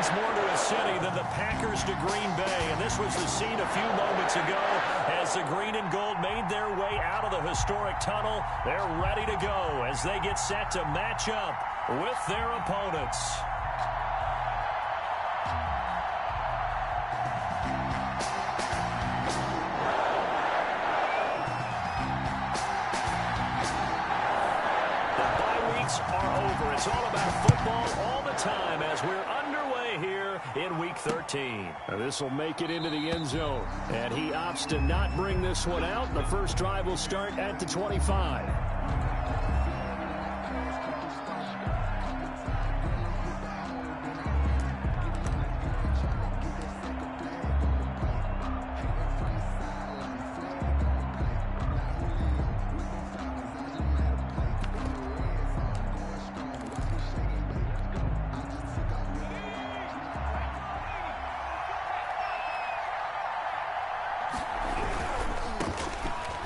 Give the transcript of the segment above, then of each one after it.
means more to a city than the Packers to Green Bay, and this was the scene a few moments ago as the green and gold made their way out of the historic tunnel. They're ready to go as they get set to match up with their opponents. Are over. It's all about football all the time as we're underway here in Week 13. This will make it into the end zone, and he opts to not bring this one out. The first drive will start at the 25.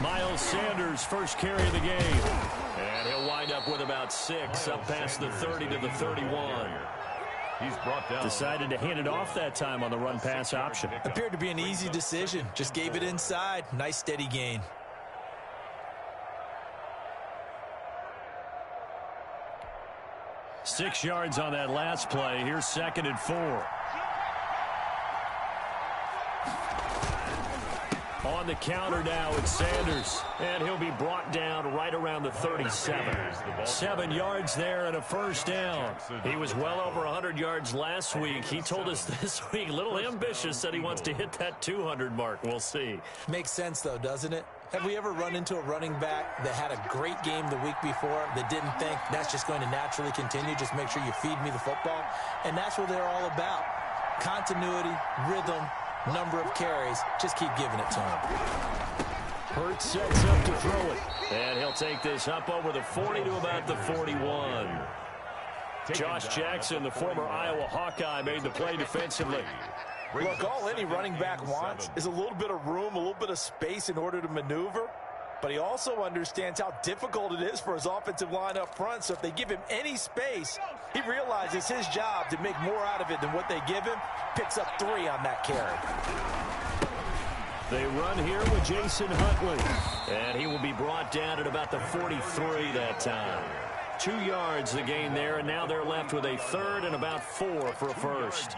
Miles Sanders, first carry of the game. And he'll wind up with about 6, up past the 30 to the 31. He's brought down. Decided to hand it off that time on the run-pass option. Appeared to be an easy decision. Just gave it inside. Nice, steady gain. Six yards on that last play. Here's 2nd and 4. On the counter now, it's Sanders. And he'll be brought down right around the 37. 7 yards there and a first down. He was well over 100 yards last week. He told us this week, a little ambitious, said he wants to hit that 200 mark. We'll see. Makes sense, though, doesn't it? Have we ever run into a running back that had a great game the week before that didn't think that's just going to naturally continue? Just make sure you feed me the football. And that's what they're all about. Continuity, rhythm, number of carries. Just keep giving it to him. Hurts sets up to throw it. And he'll take this up over the 40 to about the 41. Josh Jackson, the former Iowa Hawkeye, made the play defensively. Look, all any running back wants is a little bit of room, a little bit of space in order to maneuver. But he also understands how difficult it is for his offensive line up front. So if they give him any space, he realizes his job to make more out of it than what they give him. Picks up 3 on that carry. They run here with Jason Huntley. And he will be brought down at about the 43 that time. 2 yards the gain there, and now they're left with a 3rd and about 4 for a first.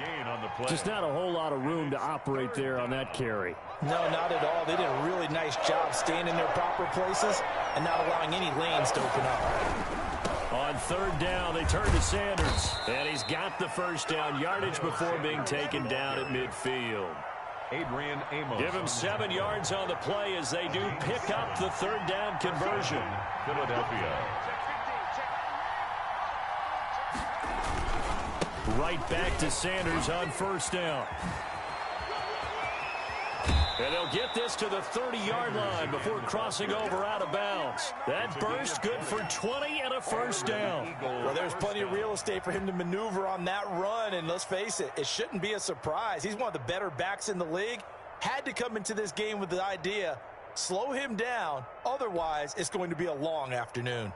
Just not a whole lot of room to operate there on that carry. No, not at all. They did a really nice job staying in their proper places and not allowing any lanes to open up. On 3rd down, they turn to Sanders. And he's got the first down yardage before being taken down at midfield. Adrian Amos. Give him 7 yards on the play as they do pick up the 3rd down conversion. Philadelphia. Right back to Sanders on 1st down. And they'll get this to the 30-yard line before crossing over out of bounds. That burst good for 20 and a first down. Well, there's plenty of real estate for him to maneuver on that run, and let's face it, it shouldn't be a surprise. He's one of the better backs in the league. Had to come into this game with the idea, slow him down, otherwise it's going to be a long afternoon.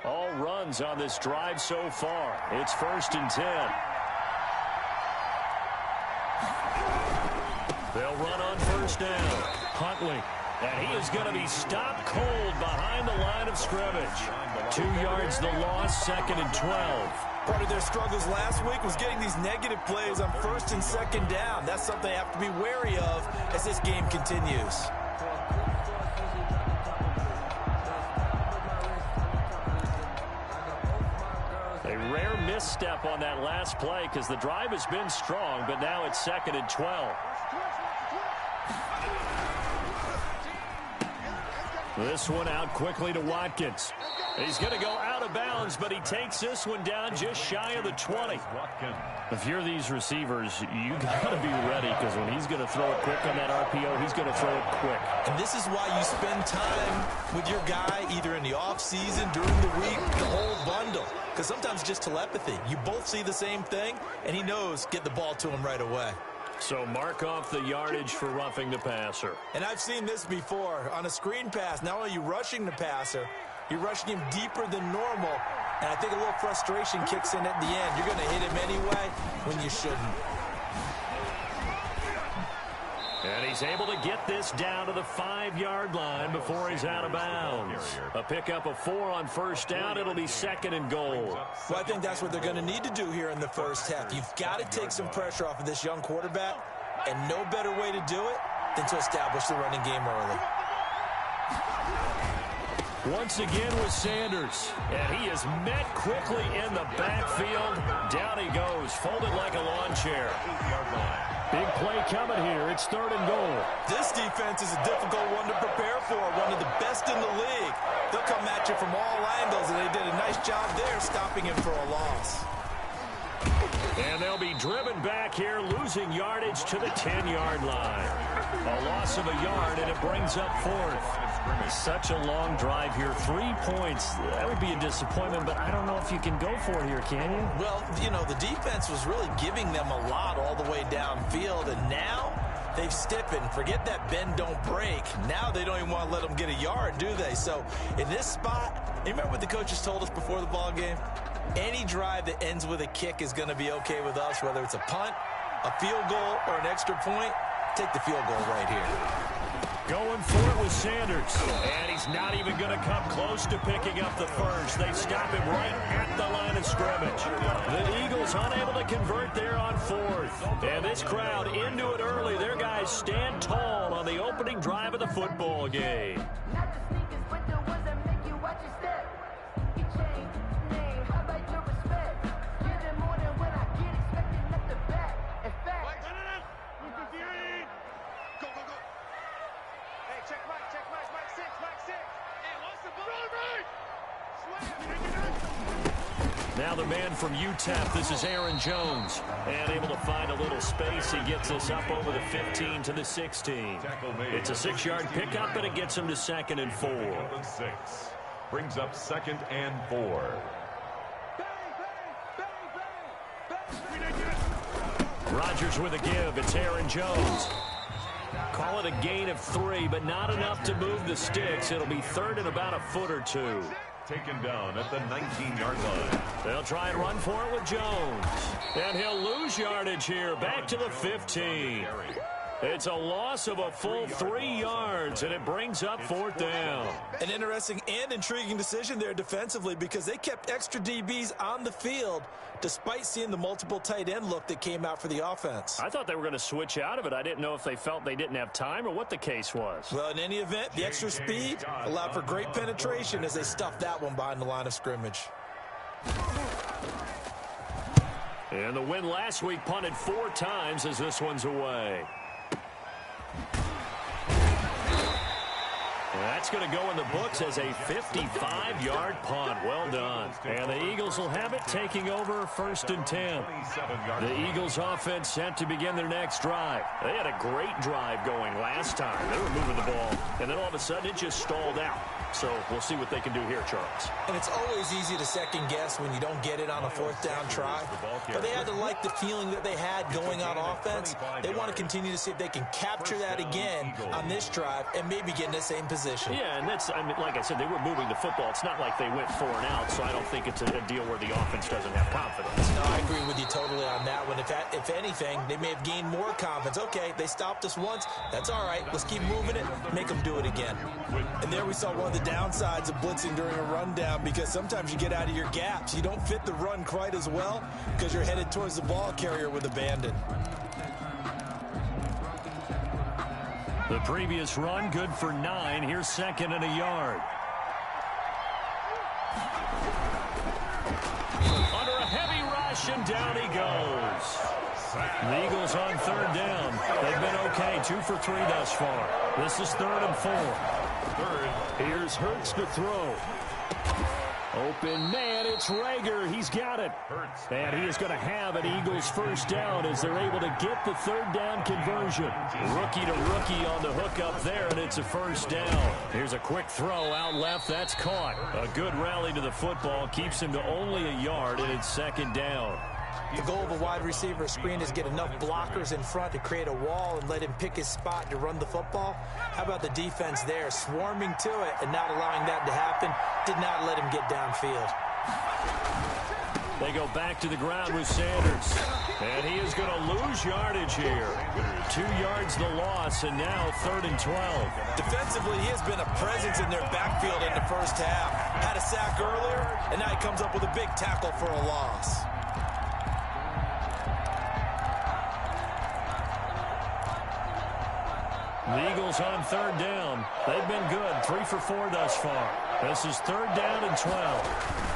All runs on this drive so far. It's 1st and 10. They'll run on 1st down. Huntley. And he is going to be stopped cold behind the line of scrimmage. 2 yards the loss, 2nd and 12. Part of their struggles last week was getting these negative plays on 1st and 2nd down. That's something they have to be wary of as this game continues. A rare misstep on that last play because the drive has been strong, but now it's 2nd and 12. This one out quickly to Watkins. He's going to go out of bounds, but he takes this one down just shy of the 20. If you're these receivers, you got to be ready because when he's going to throw it quick on that RPO, he's going to throw it quick. And this is why you spend time with your guy either in the offseason, during the week, the whole bundle. Because sometimes it's just telepathy. You both see the same thing, and he knows get the ball to him right away. So mark off the yardage for roughing the passer. And I've seen this before. On a screen pass, not only are you rushing the passer, You're rushing him deeper than normal, and I think a little frustration kicks in at the end. You're going to hit him anyway when you shouldn't. And he's able to get this down to the 5-yard line before he's out of bounds. A pickup of 4 on first down. It'll be 2nd and goal. Well, I think that's what they're going to need to do here in the first half. You've got to take some pressure off of this young quarterback, and no better way to do it than to establish the running game early. Once again with Sanders, and he is met quickly in the backfield. Down he goes, folded like a lawn chair. Big play coming here. It's 3rd and goal. This defense is a difficult one to prepare for, one of the best in the league. They'll come at you from all angles, and they did a nice job there stopping him for a loss. And they'll be driven back here, losing yardage to the 10-yard line. A loss of a yard, and it brings up 4th. Such a long drive here. 3 points. That would be a disappointment, but I don't know if you can go for it here, can you? Well, you know, the defense was really giving them a lot all the way downfield, and now they've stiffened. Forget that bend, don't break. Now they don't even want to let them get a yard, do they? So in this spot, you remember what the coaches told us before the ball game? Any drive that ends with a kick is going to be okay with us, whether it's a punt, a field goal, or an extra point. Take the field goal right here. Going for it with Sanders. And he's not even going to come close to picking up the first. They stop him right at the line of scrimmage. The Eagles unable to convert there on 4th. And this crowd into it early. Their guys stand tall on the opening drive of the football game. Now the man from UTEP, this is Aaron Jones. And able to find a little space. He gets us up over the 15 to the 16. It's a 6-yard pickup, and it gets him to 2nd and 4. Brings up 2nd and 4. Rodgers with a give. It's Aaron Jones. Call it a gain of 3, but not enough to move the sticks. It'll be 3rd and about a foot or 2. Taken down at the 19-yard line. They'll try and run for it with Jones. And he'll lose yardage here. Back to the 15. It's a loss of a full 3 yards, and it brings up 4th down. An interesting and intriguing decision there defensively, because they kept extra DBs on the field despite seeing the multiple tight end look that came out for the offense. I thought they were going to switch out of it. I didn't know if they felt they didn't have time or what the case was. Well, in any event, the extra speed allowed for great penetration as they stuffed that one behind the line of scrimmage. And the win last week punted 4 times as this one's away. That's going to go in the books as a 55-yard punt. Well done. And the Eagles will have it, taking over 1st and 10. The Eagles offense set to begin their next drive. They had a great drive going last time. They were moving the ball, and then all of a sudden it just stalled out. So we'll see what they can do here, Charles. And it's always easy to second guess when you don't get it on a 4th down try. But they had to like the feeling that they had going on offense. They want to continue to see if they can capture that again on this drive and maybe get in the same position. Yeah, and that's, I mean, like I said, they were moving the football. It's not like they went 4 and out, so I don't think it's a deal where the offense doesn't have confidence. No, I agree with you totally on that one. If anything, they may have gained more confidence. Okay, they stopped us once. That's all right. Let's keep moving it. Make them do it again. And there we saw one of the downsides of blitzing during a rundown, because sometimes you get out of your gaps. You don't fit the run quite as well because you're headed towards the ball carrier with abandon. The previous run good for 9. Here's 2nd and a yard. Under a heavy rush, and down he goes. The Eagles on 3rd down. They've been okay, 2 for 3 thus far. This is 3rd and 4. Here's Hurts to throw. Open man, it's Rager. He's got it. And he is going to have an Eagles 1st down as they're able to get the 3rd down conversion. Rookie to rookie on the hook up there, and it's a 1st down. Here's a quick throw out left. That's caught. A good rally to the football keeps him to only a yard, and it's 2nd down. The goal of a wide receiver screen is get enough blockers in front to create a wall and let him pick his spot to run the football. How about the defense there, swarming to it and not allowing that to happen? Did not let him get downfield. They go back to the ground with Sanders. And he is going to lose yardage here. 2 yards the loss, and now 3rd and 12. Defensively, he has been a presence in their backfield in the first half. Had a sack earlier, and now he comes up with a big tackle for a loss. The Eagles on 3rd down. They've been good, 3 for 4 thus far. This is 3rd down and 12.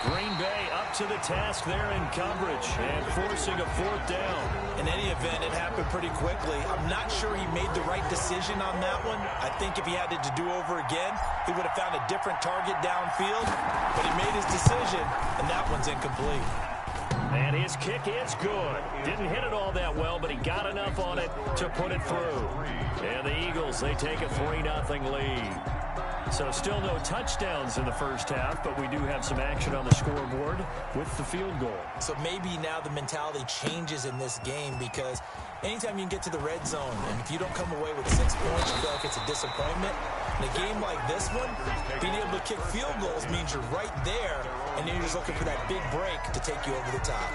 Green Bay up to the task there in coverage and forcing a 4th down. In any event, it happened pretty quickly. I'm not sure he made the right decision on that one. I think if he had it to do over again, he would have found a different target downfield. But he made his decision, and that one's incomplete. And his kick is good. Didn't hit it all that well, but he got enough on it to put it through. And the Eagles, they take a 3-0 lead. So still no touchdowns in the first half, but we do have some action on the scoreboard with the field goal. So maybe now the mentality changes in this game, because anytime you can get to the red zone, and if you don't come away with 6 points, you feel like it's a disappointment. In a game like this one, being able to kick field goals means you're right there, and then you're just looking for that big break to take you over the top.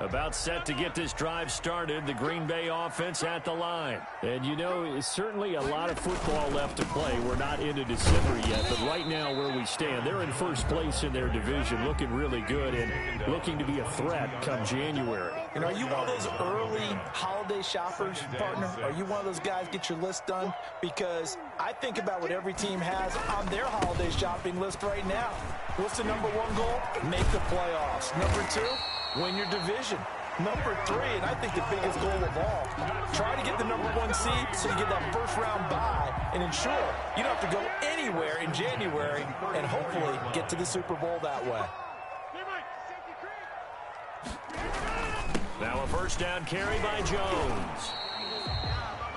About set to get this drive started, the Green Bay offense at the line. And, you know, certainly a lot of football left to play. We're not into December yet, but right now where we stand, they're in first place in their division, looking really good and looking to be a threat come January. And are you one of those early holiday shoppers, partner? Are you one of those guys get your list done? Because I think about what every team has on their holiday shopping list right now. What's the number 1 goal? Make the playoffs. Number 2? Win your division. Number 3, and I think the biggest goal of all, try to get the number 1 seed so you get that first-round bye and ensure you don't have to go anywhere in January and hopefully get to the Super Bowl that way. Now a first down carry by Jones.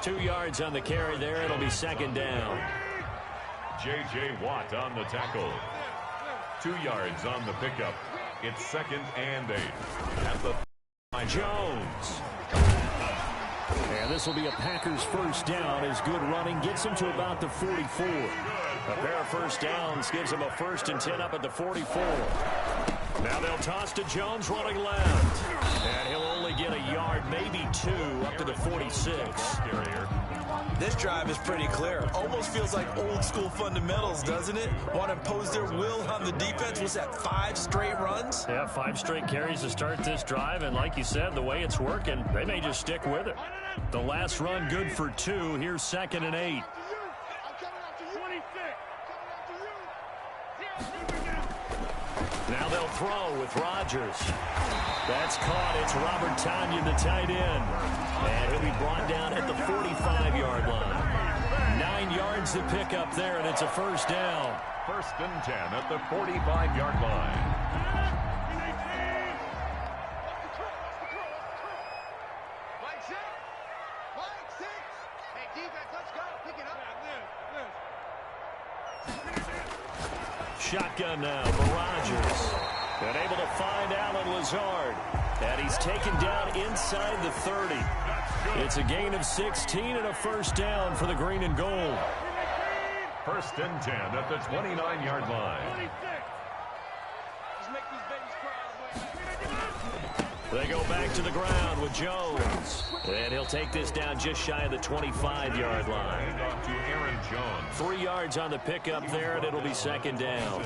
2 yards on the carry there. It'll be 2nd down. J.J. Watt on the tackle. 2 yards on the pickup. It's 2nd and 8. At the Jones. And this will be a Packers first down as good running gets him to about the 44. A pair of first downs gives him a 1st and 10 up at the 44. Now they'll toss to Jones running left. And he'll only get a yard, maybe 2, up to the 46. This drive is pretty clear. Almost feels like old school fundamentals, doesn't it? Want to impose their will on the defense. Was that 5 straight runs? Yeah, 5 straight carries to start this drive. And like you said, the way it's working, they may just stick with it. The last run good for 2. Here's 2nd and 8. Now they'll throw with Rodgers. That's caught. It's Robert Tonyan, the tight end. And he'll be brought down at the 45-yard line. 9 yards to pick up there, and it's a first down. 1st and 10 at the 45-yard line. Shotgun now for Rodgers. And able to find Allen Lazard. And he's taken down inside the 30. It's a gain of 16 and a first down for the green and gold. 1st and 10 at the 29-yard line. They go back to the ground with Jones. And he'll take this down just shy of the 25-yard line. And off to Aaron Jones. 3 yards on the pickup there, and it'll be 2nd down.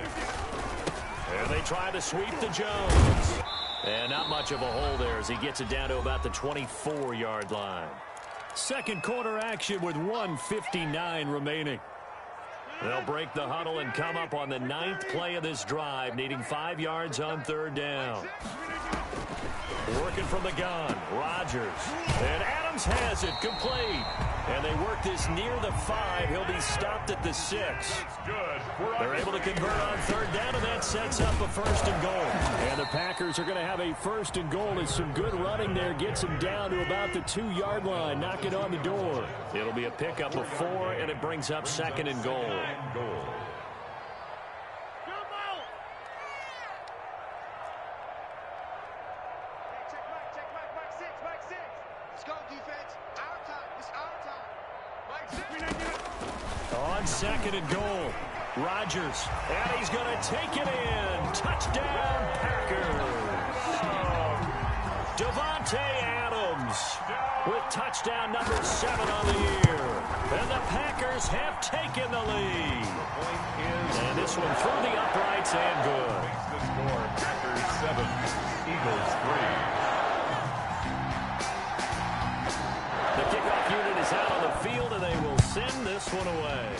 And they try to sweep to Jones. And not much of a hole there as he gets it down to about the 24-yard line. Second quarter action with 1:59 remaining. They'll break the huddle and come up on the 9th play of this drive, needing 5 yards on 3rd down. Working from the gun, Rodgers. And Adams has it, complete. And they work this near the 5. He'll be stopped at the 6. They're able to convert on third down, and that sets up a 1st and goal. And the Packers are going to have a 1st and goal as some good running there gets them down to about the 2-yard line, knocking on the door. It'll be a pickup of 4, and it brings up 2nd and goal. On 2nd and goal, Rodgers, and he's going to take it in. Touchdown, Packers. Davante Adams with touchdown number 7 on the year. And the Packers have taken the lead. And this one through the uprights and good. Makes the score Packers 7, Eagles 3. The kickoff unit is out on the field, and they will send this one away.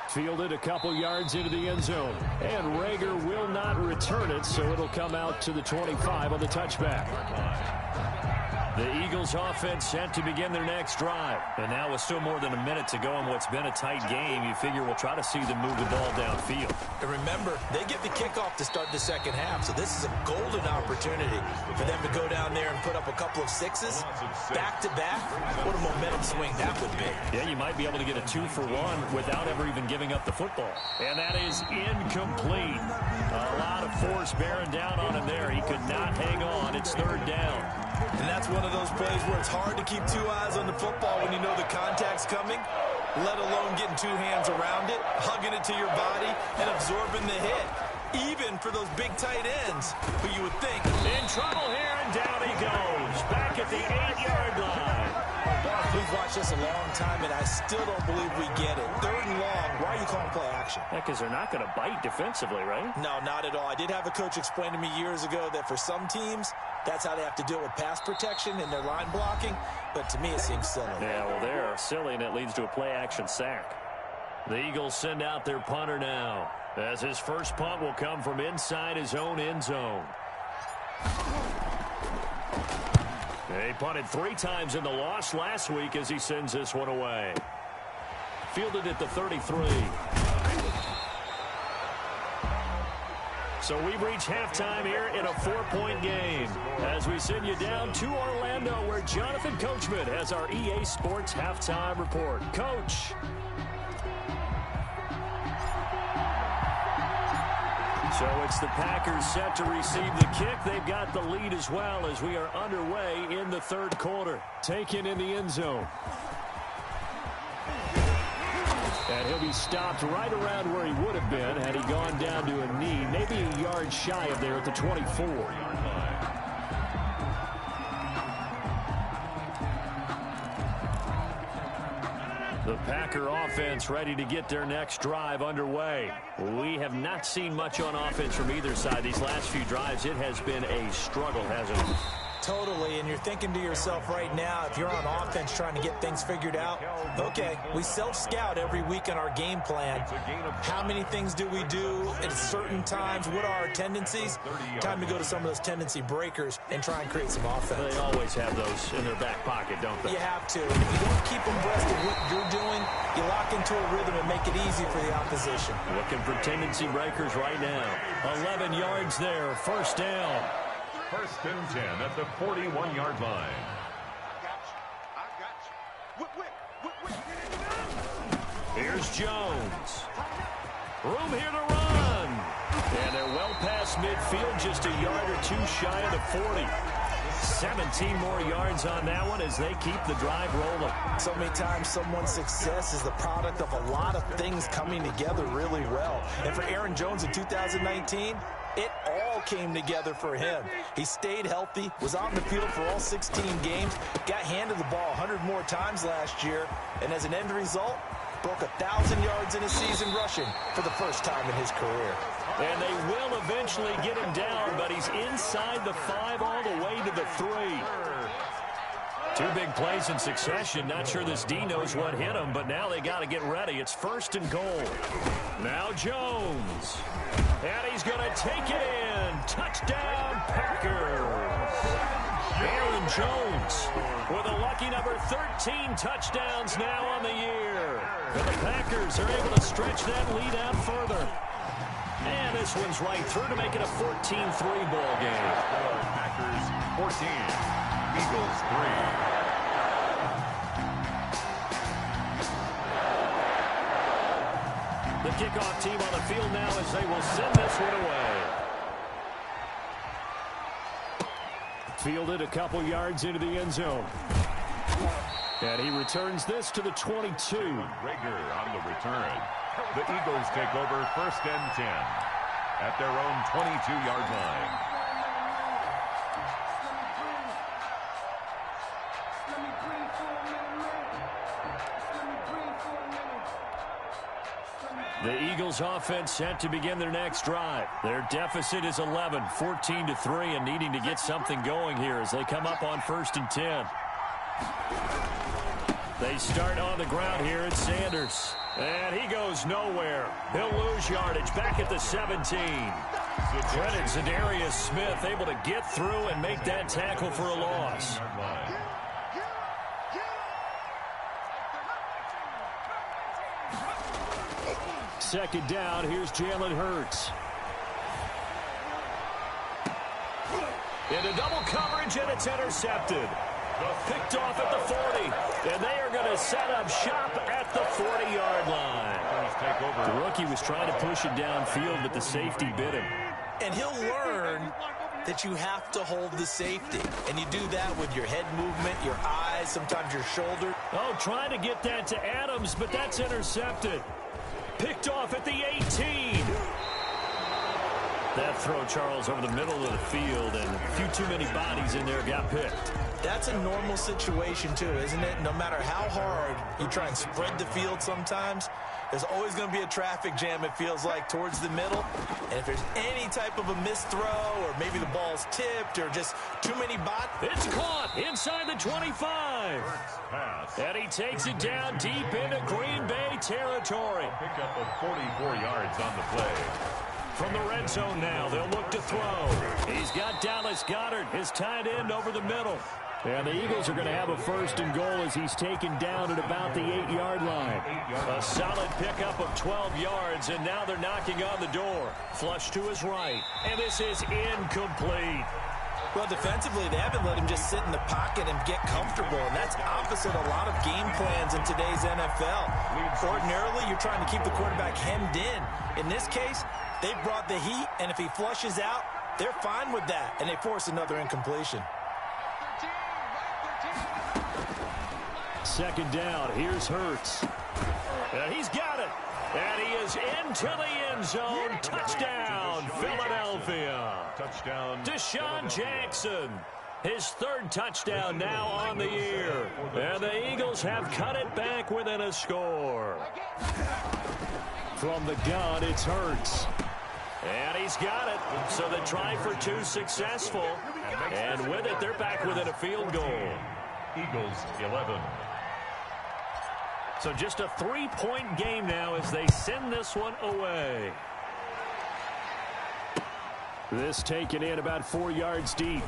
Fielded a couple yards into the end zone. And Rager will not return it, so it'll come out to the 25 on the touchback. The Eagles offense set to begin their next drive. And now with still more than a minute to go in what's been a tight game, you figure we'll try to see them move the ball downfield. And remember, they get the kickoff to start the second half, so this is a golden opportunity for them to go down there and put up a couple of 6s back-to-back. What a momentum swing that would be. Yeah, you might be able to get a 2-for-1 without ever even giving up the football. And that is incomplete. A lot of force bearing down on him there. He could not hang on. It's 3rd down. And that's one of those plays where it's hard to keep 2 eyes on the football when you know the contact's coming, let alone getting 2 hands around it, hugging it to your body, and absorbing the hit, even for those big tight ends. But you would think, in trouble here, and down he goes, back at the 8-yard line. We've watched this a long time, and I still don't believe we get it. 3rd and long, why are you calling play action? Yeah, because they're not going to bite defensively, right? No, not at all. I did have a coach explain to me years ago that for some teams, that's how they have to deal with pass protection and their line blocking. But to me, it seems silly. Yeah, well, they're silly, and it leads to a play-action sack. The Eagles send out their punter now, as his first punt will come from inside his own end zone. He punted 3 times in the loss last week as he sends this one away. Fielded at the 33. So we reach halftime here in a 4-point game as we send you down to Orlando, where Jonathan Coachman has our EA Sports halftime report. Coach. So it's the Packers set to receive the kick. They've got the lead as well as we are underway in the 3rd quarter. Taken in the end zone. And he'll be stopped right around where he would have been had he gone down to a knee, maybe a yard shy of there at the 24. The Packer offense ready to get their next drive underway. We have not seen much on offense from either side. These last few drives, it has been a struggle, hasn't it? Totally, and you're thinking to yourself right now, if you're on offense trying to get things figured out, okay, we self-scout every week in our game plan. How many things do we do at certain times? What are our tendencies? Time to go to some of those tendency breakers and try and create some offense. They always have those in their back pocket, don't they? You have to. If you don't keep them abreast of what you're doing, you lock into a rhythm and make it easy for the opposition. Looking for tendency breakers right now. 11 yards there, 1st down. 1st and 10 at the 41-yard line. Here's Jones. Room here to run. And they're well past midfield, just a yard or 2 shy of the 40. 17 more yards on that one as they keep the drive rolling. So many times someone's success is the product of a lot of things coming together really well. And for Aaron Jones in 2019, it all came together for him. He stayed healthy, was on the field for all 16 games, got handed the ball 100 more times last year, and as an end result, broke 1,000 yards in a season rushing for the first time in his career. And they will eventually get him down, but he's inside the 5 all the way to the 3. Two big plays in succession. Not sure this D knows what hit him, but now they got to get ready. It's 1st and goal. Now Jones. And he's going to take it in. Touchdown, Packers. Aaron Jones with a lucky number 13 touchdowns now on the year. And the Packers are able to stretch that lead out further. And this one's right through to make it a 14-3 ball game. Packers 14, Eagles 3. The kickoff team on the field now as they will send this one away. Fielded a couple yards into the end zone. And he returns this to the 22. Rager on the return. The Eagles take over 1st and 10 at their own 22-yard line. The Eagles offense set to begin their next drive. Their deficit is 11, 14-3, and needing to get something going here as they come up on 1st and 10. They start on the ground here at Sanders. And he goes nowhere. He'll lose yardage back at the 17. Credit Zadarius Smith able to get through and make that tackle for a loss. Second down, here's Jalen Hurts. Into double coverage, and it's intercepted. Picked off at the 40, and they are going to set up shop at the 40-yard line. The rookie was trying to push it downfield, but the safety bit him. And he'll learn that you have to hold the safety. And you do that with your head movement, your eyes, sometimes your shoulder. Oh, trying to get that to Adams, but that's intercepted. Picked off at the 18. That throw, Charles, over the middle of the field, and a few too many bodies in there got picked. That's a normal situation, too, isn't it? No matter how hard you try and spread the field sometimes, there's always going to be a traffic jam, it feels like, towards the middle. And if there's any type of a missed throw or maybe the ball's tipped or just too many bodies. It's caught inside the 25. And he takes it down deep into Green Bay territory. Pickup of 44 yards on the play. From the red zone now, they'll look to throw. He's got Dallas Goedert, his tight end, over the middle. And the Eagles are going to have a 1st and goal as he's taken down at about the 8-yard line. A solid pickup of 12 yards, and now they're knocking on the door. Flush to his right, and this is incomplete. Well, defensively, they haven't let him just sit in the pocket and get comfortable, and that's opposite a lot of game plans in today's NFL. Ordinarily, you're trying to keep the quarterback hemmed in. In this case, they brought the heat, and if he flushes out, they're fine with that, and they force another incompletion. Second down, here's Hurts. And he's got it. And he is into the end zone. Touchdown, Philadelphia. Touchdown, Deshaun Jackson. His 3rd touchdown now on the year. And the Eagles have cut it back within a score. From the gun, it's Hurts. And he's got it. So the try for 2 successful. And with it, they're back within a field goal. Eagles 11. So just a 3-point game now as they send this one away. This taken in about 4 yards deep.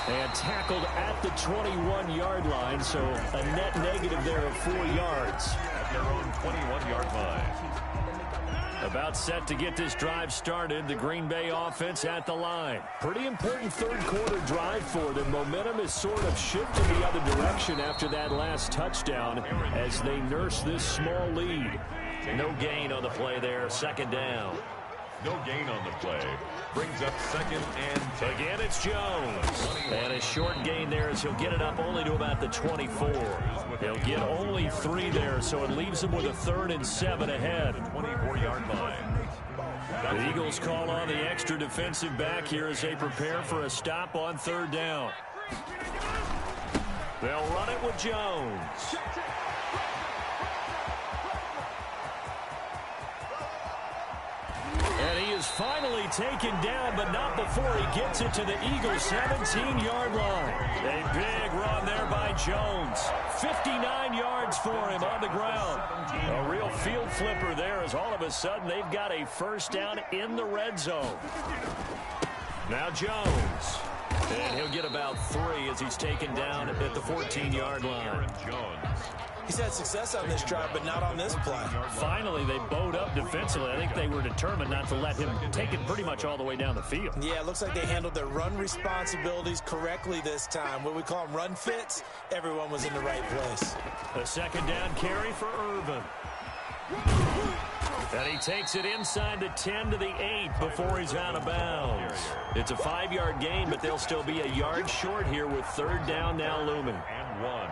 And tackled at the 21-yard line, so a net negative there of 4 yards. At their own 21-yard line. About set to get this drive started. The Green Bay offense at the line. Pretty important 3rd quarter drive for them. Momentum is sort of shifted the other direction after that last touchdown as they nurse this small lead. No gain on the play there. 2nd down. No gain on the play. Brings up 2nd and 10. Again, it's Jones. And a short gain there as he'll get it up only to about the 24. He'll get only 3 there, so it leaves him with a 3rd and 7 ahead. 24-yard line. The Eagles call on the extra defensive back here as they prepare for a stop on 3rd down. They'll run it with Jones. And he is finally taken down, but not before he gets it to the Eagles' 17-yard line. A big run there by Jones. 59 yards for him on the ground. A real field flipper there as all of a sudden they've got a first down in the red zone. Now Jones. And he'll get about 3 as he's taken down at the 14-yard line. He's had success on this drive, but not on this play. Finally, they bowed up defensively. I think they were determined not to let him take it pretty much all the way down the field. Yeah, it looks like they handled their run responsibilities correctly this time. What we call them run fits, everyone was in the right place. A second down carry for Irvin. And he takes it inside the 10 to the 8 before he's out of bounds. It's a 5-yard gain, but they'll still be a yard short here with third down now looming. And 1.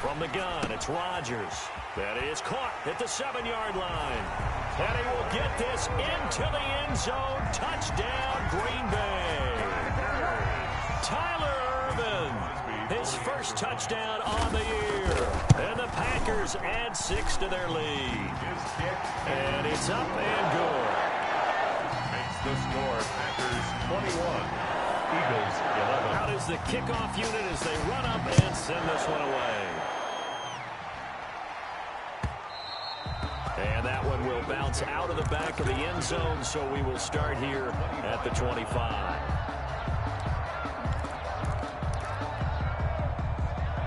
From the gun, it's Rodgers. That is caught at the 7-yard line. And he will get this into the end zone. Touchdown, Green Bay. Tyler Irvin, his first touchdown on the year. And the Packers add 6 to their lead. And it's up and good. Makes the score Packers 21, Eagles 11. Out is the kickoff unit as they run up and send this one away. And that one will bounce out of the back of the end zone, so we will start here at the 25.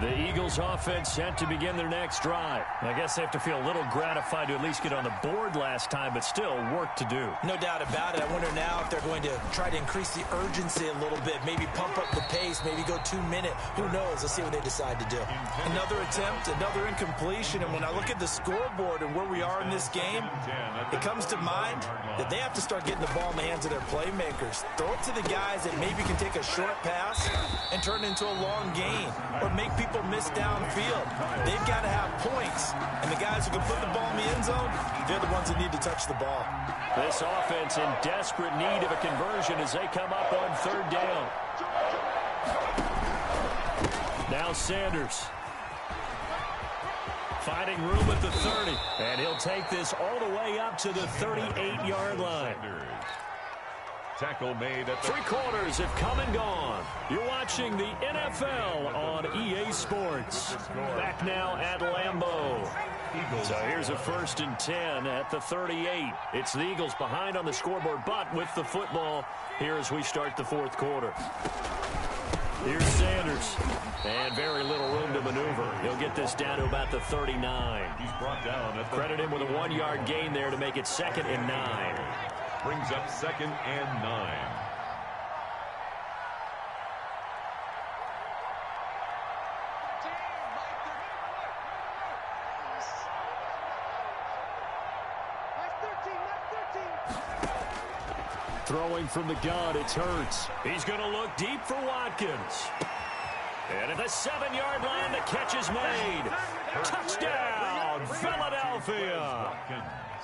The Eagles offense set to begin their next drive. I guess they have to feel a little gratified to at least get on the board last time, but still work to do. No doubt about it. I wonder now if they're going to try to increase the urgency a little bit, maybe pump up the pace, maybe go 2-minute. Who knows? Let's see what they decide to do. Another attempt, another incompletion, and when I look at the scoreboard and where we are in this game, it comes to mind that they have to start getting the ball in the hands of their playmakers. Throw it to the guys that maybe can take a short pass and turn it into a long gain, or make people miss downfield. They've got to have points, and the guys who can put the ball in the end zone, they're the ones that need to touch the ball. This offense in desperate need of a conversion as they come up on third down. Now Sanders. Finding room at the 30, and he'll take this all the way up to the 38-yard line. Tackle made at the 3 quarters have come and gone. You're watching the NFL on EA Sports. Back now at Lambeau. So here's a 1st and 10 at the 38. It's the Eagles behind on the scoreboard, but with the football here as we start the 4th quarter. Here's Sanders. And very little room to maneuver. He'll get this down to about the 39. He's brought down at the Credit him with a 1-yard gain there to make it 2nd and 9. Brings up 2nd and 9. Throwing from the gun, it's Hurts. He's going to look deep for Watkins. And at the 7-yard line, the catch is made. Touchdown, Philadelphia.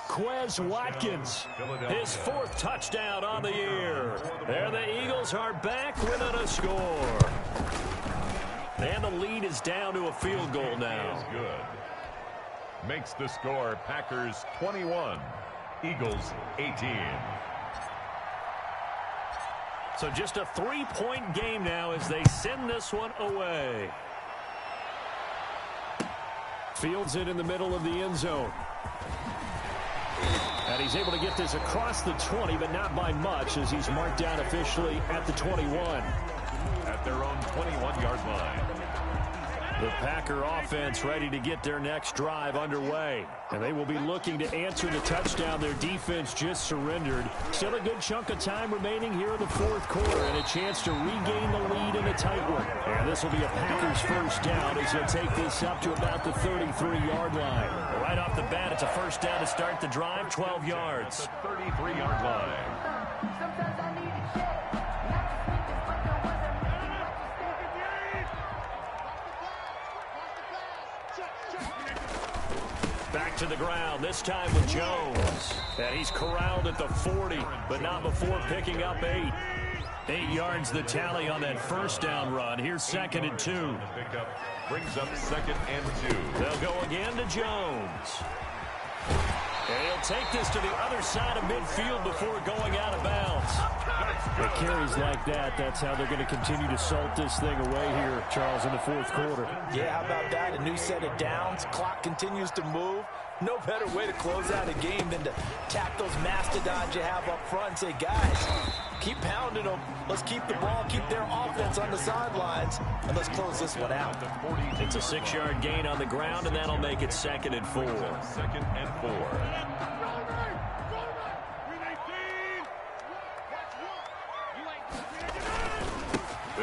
Quez Watkins, his 4th touchdown on the year. And the Eagles are back within a score. And the lead is down to a field goal now. Is good. Makes the score Packers 21, Eagles 18. So just a 3-point game now as they send this one away. Fields it in the middle of the end zone. And he's able to get this across the 20, but not by much as he's marked down officially at the 21. At their own 21-yard line. The Packer offense ready to get their next drive underway. And they will be looking to answer the touchdown their defense just surrendered. Still a good chunk of time remaining here in the 4th quarter and a chance to regain the lead in a tight one. And this will be a Packers first down as he'll take this up to about the 33-yard line. Right off the bat, it's a first down to start the drive, 12 yards. The 33-yard line. to the ground, this time with Jones. And he's corralled at the 40, but not before picking up 8. 8 yards the tally on that first down run. Here's 2nd and 2. Pickup brings up 2nd and 2. They'll go again to Jones. And he'll take this to the other side of midfield before going out of bounds. With carries like that, that's how they're going to continue to salt this thing away here, Charles, in the 4th quarter. Yeah, how about that? A new set of downs. Clock continues to move. No better way to close out a game than to tap those mastodons you have up front and say, guys, keep pounding them. Let's keep the ball, keep their offense on the sidelines, and let's close this one out. It's a 6-yard gain on the ground, and that'll make it 2nd and 4. 2nd and 4.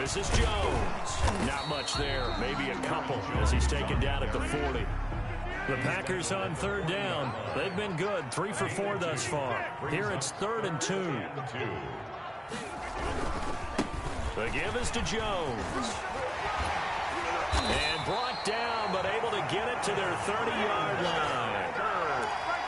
This is Jones. Not much there, maybe a couple as he's taken down at the 40. The Packers on 3rd down. They've been good, 3 for 4 thus far. Here it's 3rd and 2. The give is to Jones. And brought down, but able to get it to their 30-yard line.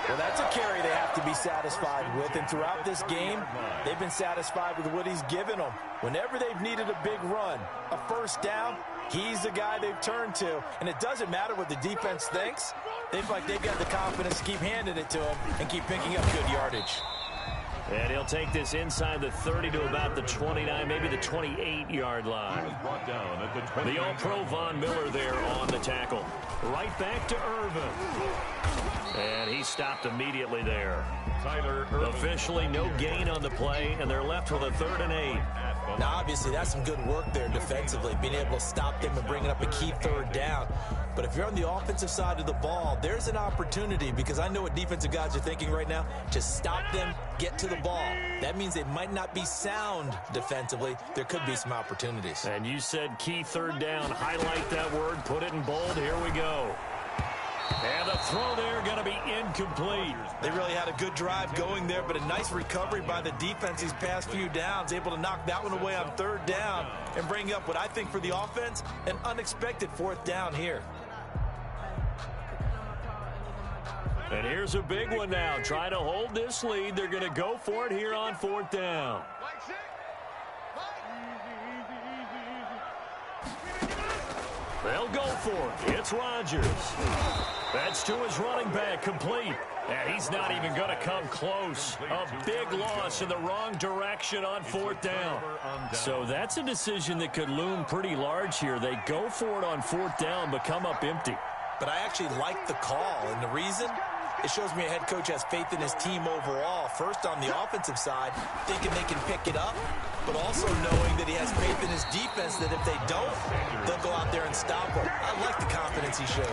Well, that's a carry they have to be satisfied with, and throughout this game, they've been satisfied with what he's given them. Whenever they've needed a big run, a first down, he's the guy they've turned to, and it doesn't matter what the defense thinks. They feel like they've got the confidence to keep handing it to him and keep picking up good yardage. And he'll take this inside the 30 to about the 29, maybe the 28-yard line. Brought down at the The All-Pro Von Miller there on the tackle. Right back to Irvin. And he stopped immediately there. Tyler Irvin. Officially no gain on the play, and they're left with a 3rd and 8. Now, obviously, that's some good work there defensively, being able to stop them and bringing up a key 3rd down. But if you're on the offensive side of the ball, there's an opportunity, because I know what defensive guys are thinking right now. Just stop them, get to the ball. That means they might not be sound defensively. There could be some opportunities. And you said key 3rd down. Highlight that word, put it in bold. Here we go. And the throw there going to be incomplete. They really had a good drive going there, but a nice recovery by the defense these past few downs, able to knock that one away on 3rd down and bring up what I think for the offense, an unexpected 4th down here. And here's a big one now. Trying to hold this lead. They're going to go for it here on 4th down. They'll go for it. It's Rodgers. That's to his running back, complete. And he's not even going to come close. A big loss in the wrong direction on 4th down. So that's a decision that could loom pretty large here. They go for it on 4th down, but come up empty. But I actually like the call, and the reason? It shows me a head coach has faith in his team overall. First, on the offensive side, thinking they can pick it up, but also knowing that he has faith in his defense that if they don't, they'll go out there and stop him. I like the confidence he showed.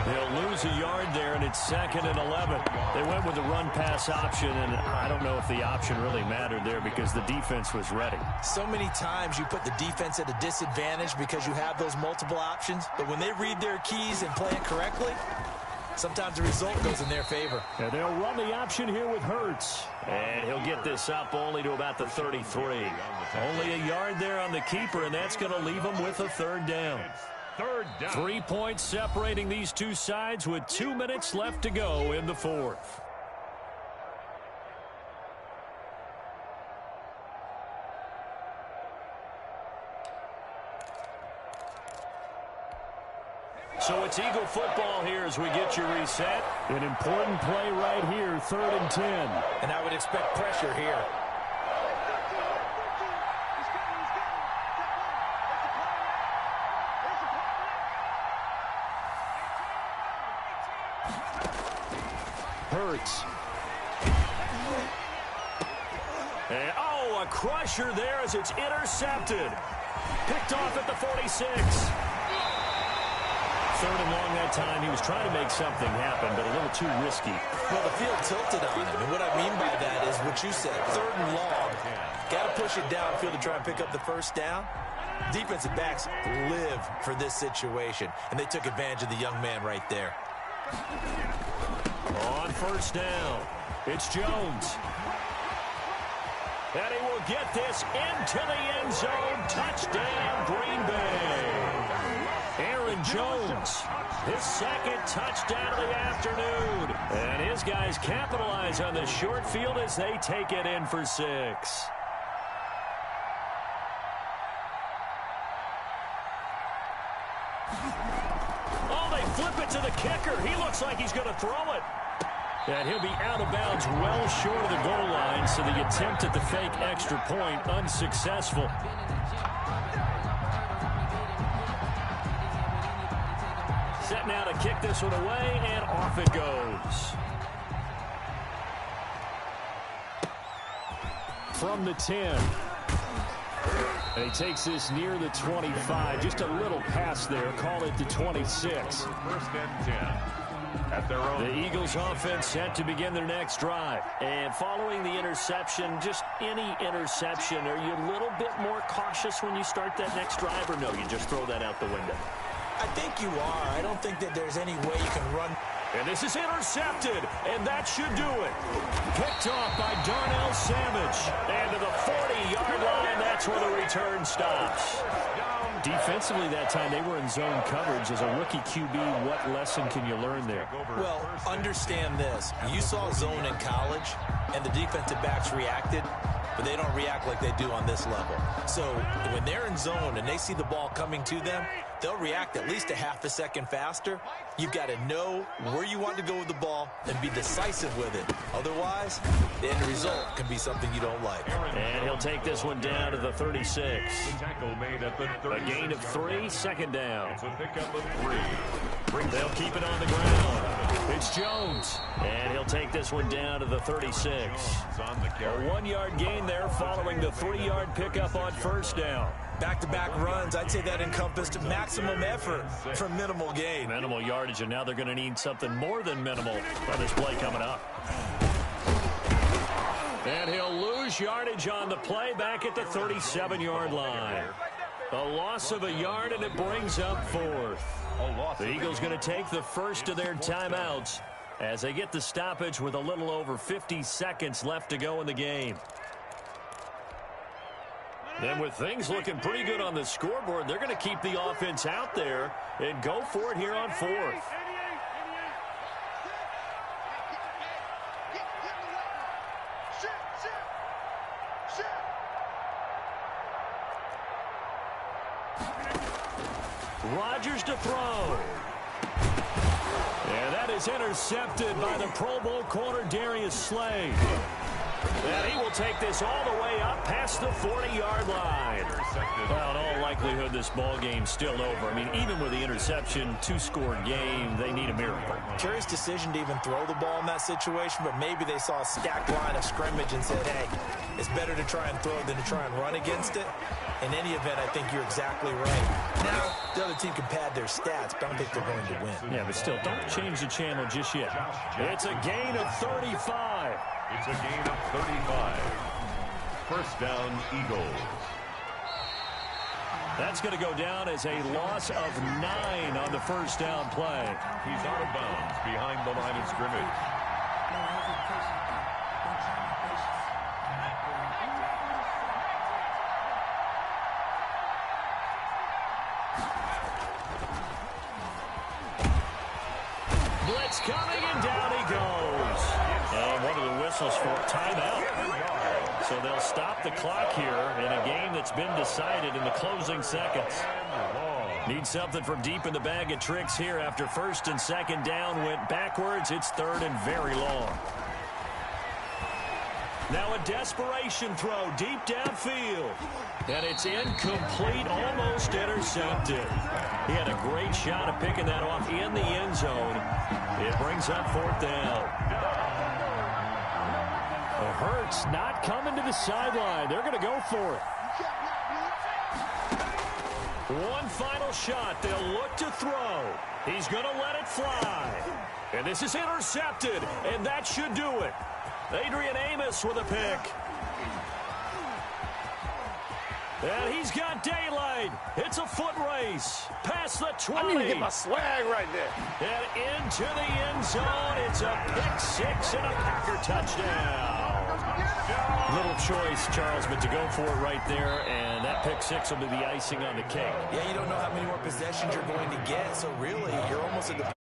They'll lose a yard there, and it's 2nd and 11. They went with the run-pass option, and I don't know if the option really mattered there because the defense was ready. So many times you put the defense at a disadvantage because you have those multiple options, but when they read their keys and play it correctly, sometimes the result goes in their favor. And they'll run the option here with Hurts. And he'll get this up only to about the 33. Only a yard there on the keeper, and that's going to leave him with a 3rd down. 3rd down. 3 points separating these two sides with 2 minutes left to go in the 4th. So it's Eagle football here as we get you reset. An important play right here, 3rd and 10. And I would expect pressure here. Hurts. And, a crusher there as it's intercepted. Picked off at the 46. 3rd and long that time. He was trying to make something happen, but a little too risky. Well, the field tilted on him, and what I mean by that is what you said, 3rd and long. Got to push it downfield to try and pick up the first down. Defensive backs live for this situation, and they took advantage of the young man right there. On 1st down, it's Jones. And he will get this into the end zone. Touchdown, Green Bay. Aaron Jones, his second touchdown of the afternoon. And his guys capitalize on the short field as they take it in for 6. Oh, they flip it to the kicker. He looks like he's going to throw it. And he'll be out of bounds well short of the goal line, so the attempt at the fake extra point unsuccessful. Set now to kick this one away, and off it goes. From the 10. And he takes this near the 25. Just a little pass there. Call it the 26. 1st and 10. At their own. The Eagles offense set to begin their next drive. And following the interception, just any interception, are you a little bit more cautious when you start that next drive, or no, you just throw that out the window? I think you are. I don't think that there's any way you can run. And this is intercepted, and that should do it. Picked off by Darnell Savage. And to the 40-yard line, that's where the return stops. Defensively that time, they were in zone coverage. As a rookie QB, what lesson can you learn there? Well, understand this. You saw zone in college, and the defensive backs reacted, but they don't react like they do on this level. So when they're in zone and they see the ball coming to them, they'll react at least a half a second faster. You've got to know where you want to go with the ball and be decisive with it. Otherwise, the end result can be something you don't like. And he'll take this one down to the 36. The tackle made at the 36. A gain of 3, second down. It's a pickup of 3. They'll keep it on the ground. It's Jones. And he'll take this one down to the 36. A 1-yard gain there following the 3-yard pickup on first down. Back-to-back runs, I'd say that encompassed maximum effort for minimal gain. Minimal yardage, and now they're going to need something more than minimal on this play coming up. And he'll lose yardage on the play back at the 37-yard line. A loss of a yard, and it brings up 4th. The Eagles going to take the first of their timeouts as they get the stoppage with a little over 50 seconds left to go in the game. And with things looking pretty good on the scoreboard, they're going to keep the offense out there and go for it here on 4th. Rodgers to throw. And that is intercepted by the Pro Bowl corner Darius Slay. And he will take this all the way up past the 40-yard line. Well, in all likelihood, this ball game's still over. I mean, even with the interception, 2-score game, they need a miracle. Curious decision to even throw the ball in that situation, but maybe they saw a stacked line of scrimmage and said, hey, it's better to try and throw than to try and run against it. In any event, I think you're exactly right. Now, the other team can pad their stats, but I don't think they're going to win. Yeah, but still, don't change the channel just yet. It's a gain of 35. It's a gain of 35. First down, Eagles. That's going to go down as a loss of 9 on the first down play. He's out of bounds behind the line of scrimmage. Blitz coming, and down he goes. And one of the whistles for timeout. So they'll stop the clock here in a game that's been decided in the closing seconds. Need something from deep in the bag of tricks here after first and second down went backwards. It's third and very long. Now a desperation throw deep downfield. And it's incomplete, almost intercepted. He had a great shot at picking that off in the end zone. It brings up 4th down. Hurts not coming to the sideline. They're going to go for it. One final shot. They'll look to throw. He's going to let it fly. And this is intercepted, and that should do it. Adrian Amos with a pick. And he's got daylight. It's a foot race. Past the 20. I need to get my swag right there. And into the end zone. It's a pick 6 and a Packer touchdown. Little choice, Charles, but to go for it right there, and that pick six will be the icing on the cake. Yeah, you don't know how many more possessions you're going to get, so really, you're almost at the